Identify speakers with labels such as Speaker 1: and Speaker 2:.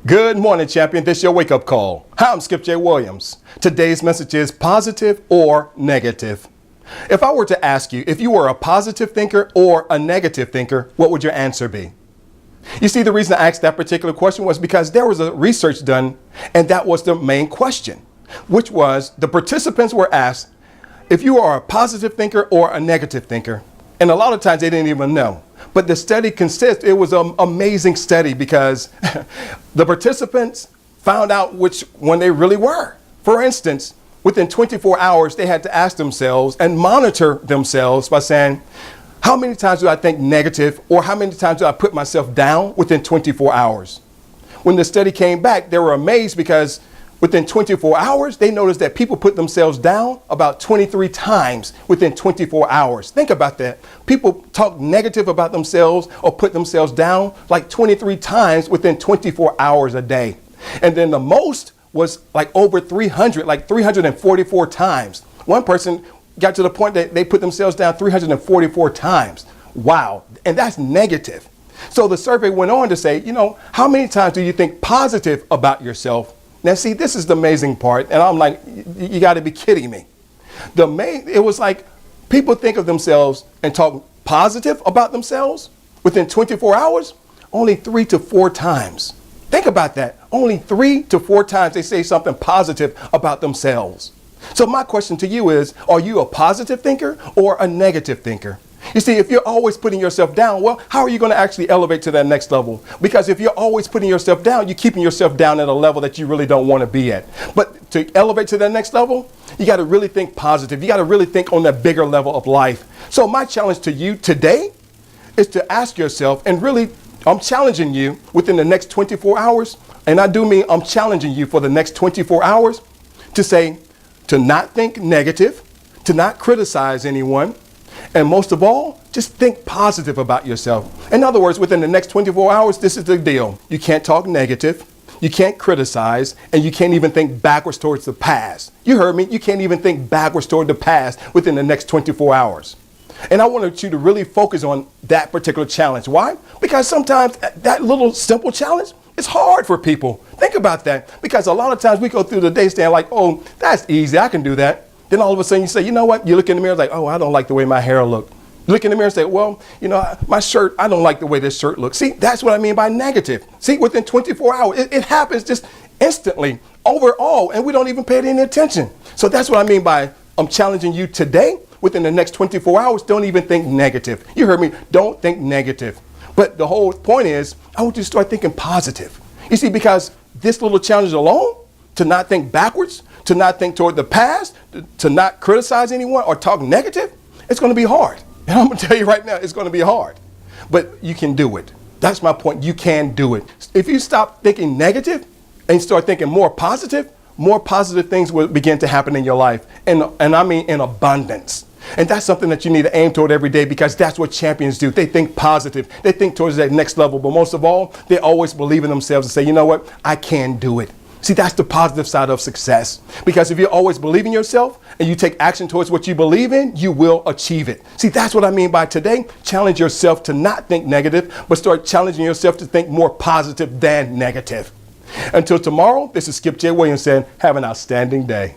Speaker 1: Good morning, champion. This is your wake-up call. Hi, I'm Skip J. Williams. Today's message is positive or negative. If I were to ask you if you were a positive thinker or a negative thinker, what would your answer be? You see, the reason I asked that particular question was because there was a research done, and that was the main question, which was the participants were asked if you are a positive thinker or a negative thinker. And a lot of times they didn't even know. But the study it was an amazing study because the participants found out which one they really were. For instance, within 24 hours, they had to ask themselves and monitor themselves by saying, how many times do I think negative, or how many times do I put myself down within 24 hours? When the study came back, they were amazed because within 24 hours, they noticed that people put themselves down about 23 times within 24 hours. Think about that. People talk negative about themselves or put themselves down like 23 times within 24 hours a day. And then the most was like over 300, like 344 times. One person got to the point that they put themselves down 344 times. Wow. And that's negative. So the survey went on to say, how many times do you think positive about yourself? Now, see, this is the amazing part. And I'm like, you got to be kidding me. It was like people think of themselves and talk positive about themselves within 24 hours, only 3 to 4 times. Think about that. Only 3 to 4 times they say something positive about themselves. So my question to you is, are you a positive thinker or a negative thinker? You see, if you're always putting yourself down, well, how are you going to actually elevate to that next level? Because if you're always putting yourself down, you're keeping yourself down at a level that you really don't want to be at. But to elevate to that next level, you got to really think positive. You got to really think on that bigger level of life. So my challenge to you today is to ask yourself, and really, I'm challenging you within the next 24 hours. And I do mean I'm challenging you for the next 24 hours to say, to not think negative, to not criticize anyone, and most of all, just think positive about yourself. In other words, within the next 24 hours, this is the deal. You can't talk negative, you can't criticize, and you can't even think backwards towards the past. You heard me. You can't even think backwards toward the past within the next 24 hours. And I wanted you to really focus on that particular challenge. Why? Because sometimes that little simple challenge is hard for people. Think about that. Because a lot of times we go through the day saying like, oh, that's easy, I can do that. Then all of a sudden you say, you know what? You look in the mirror like, oh, I don't like the way my hair looks. You look in the mirror and say, well, my shirt, I don't like the way this shirt looks. See, that's what I mean by negative. See, within 24 hours, it happens just instantly overall, and we don't even pay it any attention. So that's what I mean by I'm challenging you today. Within the next 24 hours, don't even think negative. You heard me. Don't think negative. But the whole point is, I want you to start thinking positive. You see, because this little challenge alone, to not think backwards, to not think toward the past, to not criticize anyone or talk negative, it's going to be hard. And I'm going to tell you right now, it's going to be hard. But you can do it. That's my point. You can do it. If you stop thinking negative and start thinking more positive things will begin to happen in your life. And I mean in abundance. And that's something that you need to aim toward every day, because that's what champions do. They think positive. They think towards that next level. But most of all, they always believe in themselves and say, you know what? I can do it. See, that's the positive side of success. Because if you always believe in yourself and you take action towards what you believe in, you will achieve it. See, that's what I mean by today. Challenge yourself to not think negative, but start challenging yourself to think more positive than negative. Until tomorrow, this is Skip J. Williams saying, have an outstanding day.